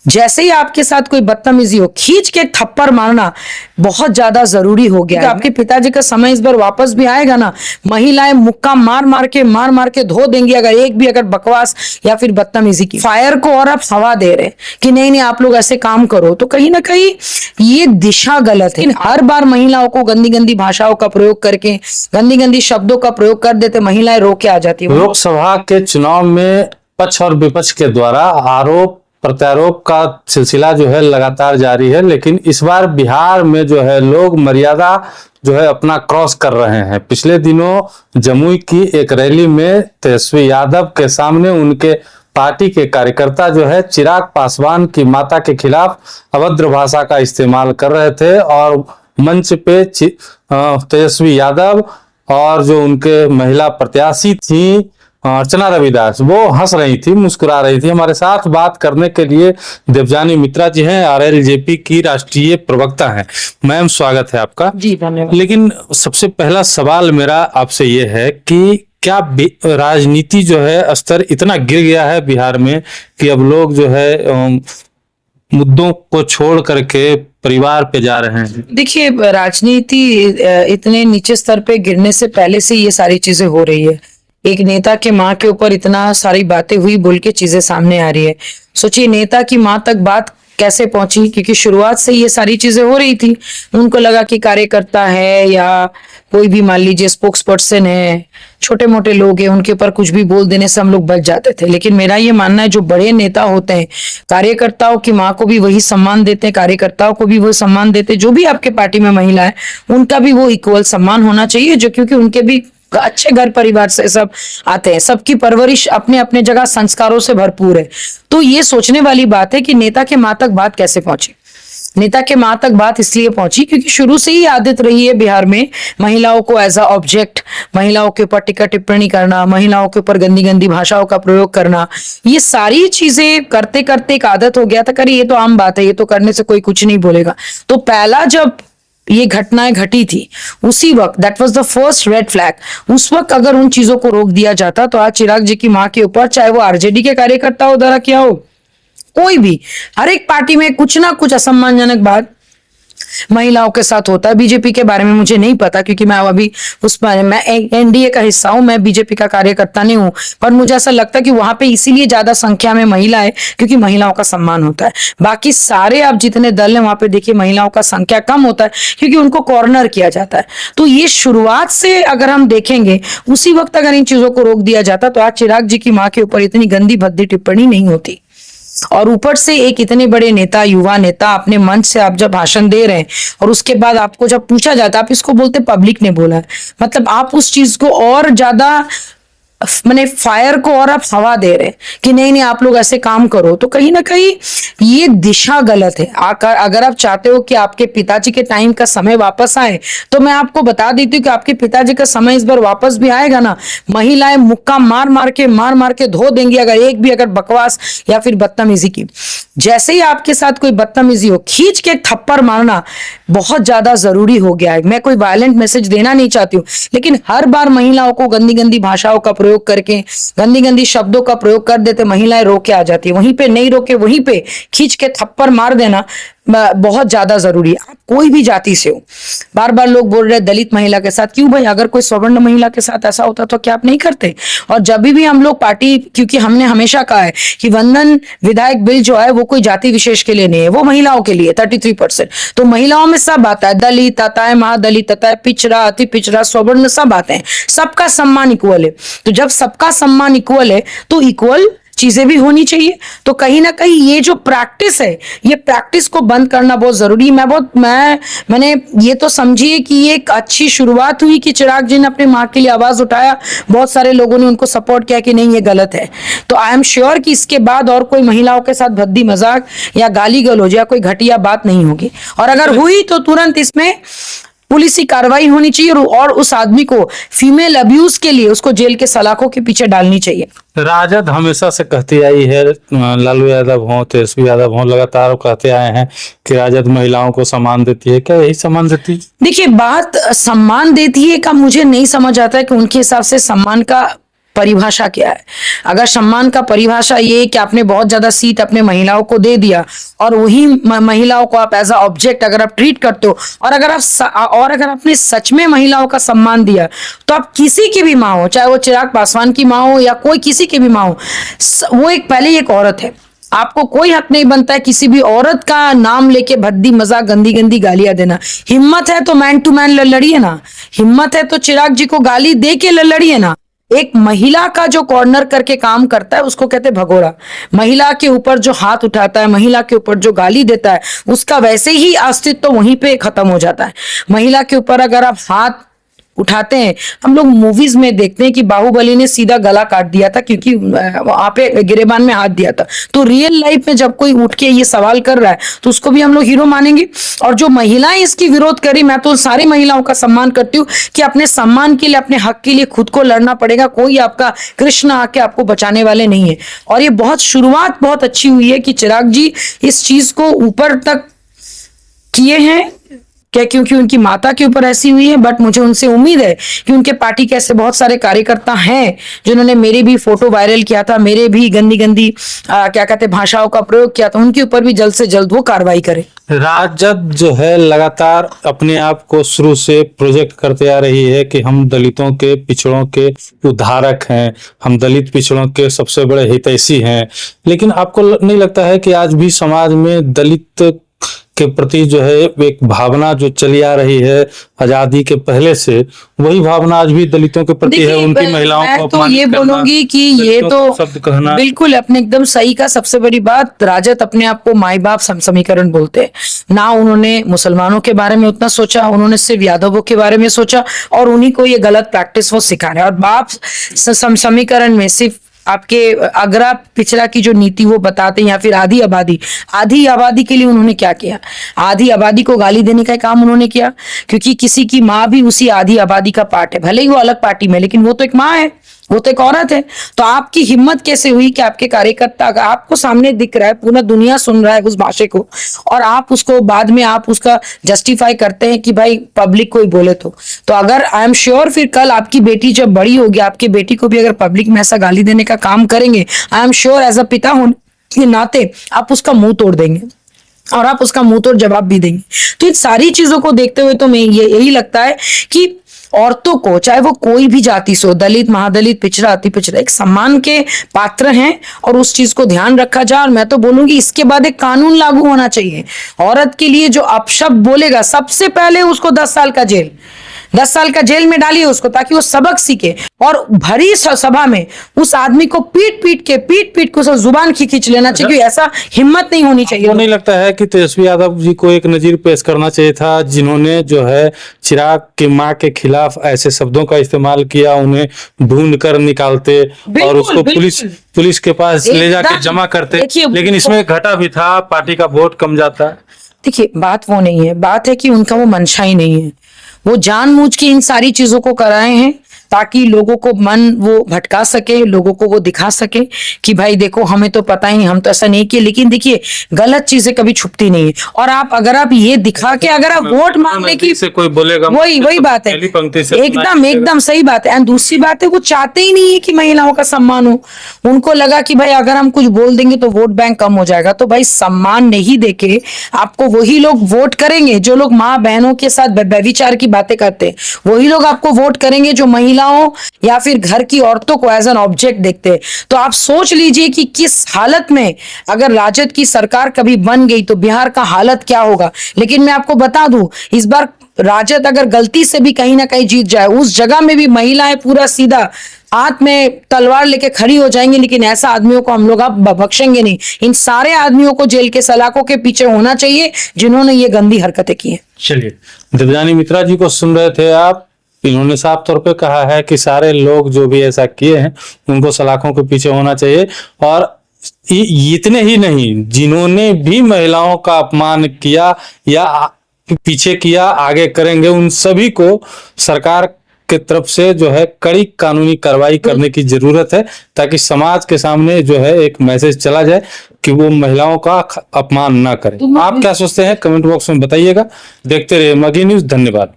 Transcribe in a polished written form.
जैसे ही आपके साथ कोई बदतमीजी हो, खींच के थप्पड़ मारना बहुत ज्यादा जरूरी हो गया है। आपके पिताजी का समय इस बार वापस भी आएगा ना, महिलाएं मुक्का मार मार के धो देंगी अगर एक भी अगर बकवास या फिर बदतमीजी की। फायर को और आप हवा दे रहे कि नहीं नहीं आप लोग ऐसे काम करो, तो कहीं ना कहीं ये दिशा गलत है। हर बार महिलाओं को गंदी गंदी भाषाओं का प्रयोग करके, गंदी गंदी शब्दों का प्रयोग कर देते, महिलाएं रो के आ जाती है। लोकसभा के चुनाव में पक्ष और विपक्ष के द्वारा आरोप प्रत्यारोप का सिलसिला जो है लगातार जारी है, लेकिन इस बार बिहार में जो है लोग मर्यादा जो है अपना क्रॉस कर रहे हैं। पिछले दिनों जमुई की एक रैली में तेजस्वी यादव के सामने उनके पार्टी के कार्यकर्ता जो है चिराग पासवान की माता के खिलाफ अभद्र भाषा का इस्तेमाल कर रहे थे और मंच पे तेजस्वी यादव और जो उनके महिला प्रत्याशी थी अर्चना रविदास, वो हंस रही थी, मुस्कुरा रही थी। हमारे साथ बात करने के लिए देवजानी मित्रा जी हैं, आरएलजेपी की राष्ट्रीय प्रवक्ता हैं। मैम स्वागत है आपका। जी धन्यवाद। लेकिन सबसे पहला सवाल मेरा आपसे ये है कि क्या राजनीति जो है स्तर इतना गिर गया है बिहार में कि अब लोग जो है मुद्दों को छोड़ करके परिवार पे जा रहे हैं? देखिए, राजनीति इतने नीचे स्तर पे गिरने से पहले से ये सारी चीजें हो रही है। एक नेता के माँ के ऊपर इतना सारी बातें हुई बोल के चीजें सामने आ रही है। सोचिए नेता की माँ तक बात कैसे पहुंची, क्योंकि शुरुआत से ये सारी चीजें हो रही थी। उनको लगा कि कार्यकर्ता है या कोई भी मान लीजिए स्पोक्स पर्सन है, छोटे मोटे लोग हैं, उनके ऊपर कुछ भी बोल देने से हम लोग बच जाते थे। लेकिन मेरा ये मानना है जो बड़े नेता होते हैं, कार्यकर्ताओं की माँ को भी वही सम्मान देते हैं, कार्यकर्ताओं को भी वही सम्मान देते हैं। जो भी आपके पार्टी में महिला है उनका भी वो इक्वल सम्मान होना चाहिए, जो क्योंकि उनके भी अच्छे घर परिवार से सब आते हैं, सबकी परवरिश अपने अपने जगह संस्कारों से भरपूर है। तो ये सोचने वाली बात है कि नेता के माँ तक बात कैसे पहुंची। नेता के माँ तक बात इसलिए पहुंची क्योंकि शुरू से ही आदत रही है बिहार में महिलाओं को एज अ ऑब्जेक्ट, महिलाओं के ऊपर टिक्का टिप्पणी करना, महिलाओं के ऊपर गंदी गंदी भाषाओं का प्रयोग करना। ये सारी चीजें करते करते एक आदत हो गया था, करे ये तो आम बात है, ये तो करने से कोई कुछ नहीं बोलेगा। तो पहला जब ये घटनाएं घटी थी उसी वक्त, that was the first red flag. उस वक्त अगर उन चीजों को रोक दिया जाता तो आज चिराग जी की मां के ऊपर, चाहे वो आरजेडी के कार्यकर्ता हो द्वारा किया हो, कोई भी, हर एक पार्टी में कुछ ना कुछ असम्मानजनक बात महिलाओं के साथ होता है। बीजेपी के बारे में मुझे नहीं पता क्योंकि मैं अभी उस बारे में, मैं एनडीए का हिस्सा हूं, मैं बीजेपी का कार्यकर्ता नहीं हूं, पर मुझे ऐसा लगता है कि वहां पे इसीलिए ज्यादा संख्या में महिला है क्योंकि महिलाओं का सम्मान होता है। बाकी सारे आप जितने दल हैं वहां पे देखिए महिलाओं का संख्या कम होता है क्योंकि उनको कॉर्नर किया जाता है। तो ये शुरुआत से अगर हम देखेंगे उसी वक्त अगर इन चीजों को रोक दिया जाता तो आज चिराग जी की मां के ऊपर इतनी गंदी भद्दी टिप्पणी नहीं होती। और ऊपर से एक इतने बड़े नेता, युवा नेता, अपने मंच से आप जब भाषण दे रहे हैं और उसके बाद आपको जब पूछा जाता है, आप इसको बोलते पब्लिक ने बोला है, मतलब आप उस चीज को और ज्यादा मैंने फायर को और आप हवा दे रहे कि नहीं नहीं आप लोग ऐसे काम करो, तो कहीं ना कहीं ये दिशा गलत है। अगर आप चाहते हो कि आपके पिताजी के टाइम का समय वापस आए तो मैं आपको बता देती हूँ कि आपके पिताजी का समय इस बार वापस भी आएगा ना, महिलाएं मुक्का मार के धो देंगी अगर एक भी अगर बकवास या फिर बदतमीजी की। जैसे ही आपके साथ कोई बदतमीजी हो, खींच के थप्पड़ मारना बहुत ज्यादा जरूरी हो गया है। मैं कोई वायलेंट मैसेज देना नहीं चाहती हूँ, लेकिन हर बार महिलाओं को गंदी गंदी भाषाओं का प्रयोग करके, गंदी गंदी शब्दों का प्रयोग कर देते, महिलाएं रो के आ जाती है। वहीं पे नहीं रोके वहीं पे खींच के थप्पड़ मार देना बहुत ज्यादा जरूरी है। आप कोई भी जाति से हो, बार बार लोग बोल रहे दलित महिला के साथ, क्यों भाई, अगर कोई सवर्ण महिला के साथ ऐसा होता तो क्या आप नहीं करते? और जब भी हम लोग पार्टी, क्योंकि हमने हमेशा कहा है कि वंदन विधायक बिल जो है वो कोई जाति विशेष के लिए नहीं है, वो महिलाओं के लिए 33%। तो महिलाओं में सब आता है, दलित आता है, महादलित आता है, पिछड़ा, अति पिछड़ा, सवर्ण, सब आते हैं। सबका सम्मान इक्वल है। तो जब सबका सम्मान इक्वल है तो इक्वल चीजें भी होनी चाहिए। तो कहीं ना कहीं ये जो प्रैक्टिस है, ये प्रैक्टिस को बंद करना बहुत जरूरी है। मैंने ये तो समझिए कि ये एक अच्छी शुरुआत हुई कि चिराग जी ने अपनी माँ के लिए आवाज उठाया, बहुत सारे लोगों ने उनको सपोर्ट किया कि नहीं ये गलत है। तो आई एम श्योर कि इसके बाद और कोई महिलाओं के साथ भद्दी मजाक या गाली गलौज या कोई घटिया बात नहीं होगी, और अगर हुई तो तुरंत इसमें पुलिस की कार्रवाई होनी चाहिए और उस आदमी को फीमेल अब्यूज के लिए उसको जेल के सलाखों के पीछे डालनी चाहिए। राजद हमेशा से कहती आई है, लालू यादव हो, तेजस्वी यादव हो, लगातार कहते आए हैं कि राजद महिलाओं को सम्मान देती है। क्या यही सम्मान देती है? देखिए, बात सम्मान देती है का मुझे नहीं समझ आता है कि उनके हिसाब से सम्मान का परिभाषा क्या है। अगर सम्मान का परिभाषा ये है कि आपने बहुत ज्यादा सीट अपने महिलाओं को दे दिया और वही महिलाओं को आप एज अ ऑब्जेक्ट अगर आप ट्रीट करते हो, और अगर आपने सच में महिलाओं का सम्मान दिया, तो आप किसी की भी माँ हो, चाहे वो चिराग पासवान की माँ हो या कोई किसी की भी माँ हो, वो पहले ही एक औरत है। आपको कोई हक नहीं बनता है किसी भी औरत का नाम लेके भद्दी मजाक गंदी गंदी गालियां देना। हिम्मत है तो मैन टू मैन लड़िए ना, हिम्मत है तो चिराग जी को गाली दे के लड़िए ना। एक महिला का जो कॉर्नर करके काम करता है उसको कहते हैं भगोड़ा। महिला के ऊपर जो हाथ उठाता है, महिला के ऊपर जो गाली देता है, उसका वैसे ही अस्तित्व वहीं पे खत्म हो जाता है। महिला के ऊपर अगर आप हाथ उठाते हैं, हम लोग मूवीज में देखते हैं कि बाहुबली ने सीधा गला काट दिया था क्योंकि वहां पे गिरेबान में हाथ दिया था। तो रियल लाइफ में जब कोई उठ के ये सवाल कर रहा है तो उसको भी हम लोग हीरो मानेंगे। और जो महिलाएं इसकी विरोध करी, मैं तो सारी महिलाओं का सम्मान करती हूँ कि अपने सम्मान के लिए, अपने हक के लिए खुद को लड़ना पड़ेगा। कोई आपका कृष्ण आके आपको बचाने वाले नहीं है। और ये शुरुआत बहुत अच्छी हुई है कि चिराग जी इस चीज को ऊपर तक किए हैं, क्या क्योंकि उनकी माता के ऊपर ऐसी हुई है। बट मुझे उनसे उम्मीद है कि उनके पार्टी के ऐसे बहुत सारे कार्यकर्ता हैं जिन्होंने मेरे भी फोटो वायरल किया था, मेरे भी गंदी गंदी क्या कहते भाषाओं का प्रयोग किया था, उनके ऊपर भी जल्द से जल्द वो कार्रवाई करे। राजद जो है लगातार अपने आप को शुरू से प्रोजेक्ट करते आ रही है कि हम दलितों के, पिछड़ों के उद्धारक हैं, हम दलित पिछड़ों के सबसे बड़े हितैषी हैं। लेकिन आपको नहीं लगता है कि आज भी समाज में दलित के प्रति जो है एक भावना जो चली आ रही है आजादी के पहले से, वही भावना आज भी दलितों के प्रति है? उनकी महिलाओं को तो ये बोलूंगी कि ये तो शब्द कहना बिल्कुल अपने एकदम सही का। सबसे बड़ी बात, राजद अपने आप को माई बाप समीकरण बोलते हैं ना। उन्होंने मुसलमानों के बारे में उतना सोचा, उन्होंने सिर्फ यादवों के बारे में सोचा और उन्हीं को ये गलत प्रैक्टिस वो सिखा रहे हैं। और बाप समीकरण में सिर्फ आपके अगरा पिछड़ा की जो नीति वो बताते हैं, या फिर आधी आबादी के लिए उन्होंने क्या किया। आधी आबादी को गाली देने का काम उन्होंने किया, क्योंकि किसी की माँ भी उसी आधी आबादी का पार्ट है, भले ही वो अलग पार्टी में, लेकिन वो तो एक माँ है, वो तो एक औरत है। तो आपकी हिम्मत कैसे हुई कि आपके कार्यकर्ता, आपको सामने दिख रहा है, पूरा दुनिया सुन रहा है उस भाषा को, और आप उसको बाद में आप उसका जस्टिफाई करते हैं कि भाई पब्लिक कोई बोले तो अगर आई एम श्योर फिर कल आपकी बेटी जब बड़ी होगी, आपकी बेटी को भी अगर पब्लिक में ऐसा गाली देने का काम करेंगे, I am sure as a पिता होने के नाते आप उसका मुंह तोड़ देंगे और आप उसका मुंह तोड़ जवाब भी देंगे। तो इन सारी चीजों को देखते हुए तो मैं यही लगता है कि औरतों को, चाहे वो कोई भी जाति से हो, दलित, महादलित, पिछड़ा, अति पिछड़ा, एक सम्मान के पात्र हैं और उस चीज को ध्यान रखा जाए। और मैं तो बोलूंगी इसके बाद एक कानून लागू होना चाहिए। औरत के लिए जो अपशब्द बोलेगा, सबसे पहले उसको 10 साल का जेल, 10 साल का जेल में डालिए उसको, ताकि वो सबक सीखे। और भरी सभा में उस आदमी को पीट पीट के उसको जुबान खींच लेना चाहिए। ऐसा हिम्मत नहीं होनी चाहिए। नहीं लगता है कि तेजस्वी यादव जी को एक नजीर पेश करना चाहिए था, जिन्होंने जो है चिराग की मां के खिलाफ ऐसे शब्दों का इस्तेमाल किया, उन्हें ढूंढ कर निकालते और उसको पुलिस के पास ले जाके जमा करते। लेकिन इसमें घटा भी था, पार्टी का वोट कम जाता। देखिए, बात वो नहीं है, बात है कि उनका वो मंशा ही नहीं है। वो जानबूझ के इन सारी चीजों को कराए हैं ताकि लोगों को मन वो भटका सके, लोगों को वो दिखा सके कि भाई देखो हमें तो पता ही, हम तो ऐसा नहीं किए। लेकिन देखिए, गलत चीजें कभी छुपती नहीं है। और अगर आप ये दिखा के अगर आप वोट मांगने की से कोई बोलेगा, वही बात है, एकदम सही बात है। एंड दूसरी बात है, वो चाहते ही नहीं है कि महिलाओं का सम्मान हो। उनको लगा कि भाई अगर हम कुछ बोल देंगे तो वोट बैंक कम हो जाएगा। तो भाई सम्मान नहीं देके आपको वही लोग वोट करेंगे जो लोग माँ बहनों के साथ व्यभिचार की बातें करते हैं। वही लोग आपको वोट करेंगे जो महिलाओं या फिर घर की औरतों को एज एन ऑब्जेक्ट देखते हैं। तो आप सोच लीजिए कि किस हालत में अगर राजद की सरकार कभी बन गई तो बिहार का हालत क्या होगा। लेकिन मैं आपको बता दूं, इस बार राजद अगर गलती से भी कहीं ना कहीं जीत जाए, उस जगह में भी महिलाएं पूरा सीधा हाथ में तलवार लेके खड़ी हो जाएंगी। लेकिन ऐसा आदमियों को हम लोग अब बख्शेंगे नहीं। इन सारे आदमियों को जेल के सलाखों के पीछे होना चाहिए जिन्होंने ये गंदी हरकतें की हैं। चलिए, देवयानी मित्रा जी को सुन रहे थे आप। इन्होंने साफ तौर पे कहा है कि सारे लोग जो भी ऐसा किए हैं उनको सलाखों के पीछे होना चाहिए। और इतने ही नहीं, जिन्होंने भी महिलाओं का अपमान किया या पीछे किया, आगे करेंगे, उन सभी को सरकार के तरफ से जो है कड़ी कानूनी कार्रवाई करने की जरूरत है, ताकि समाज के सामने जो है एक मैसेज चला जाए कि वो महिलाओं का अपमान ना करें। आप क्या सोचते हैं कमेंट बॉक्स में बताइएगा। देखते रहिए माघी न्यूज। धन्यवाद।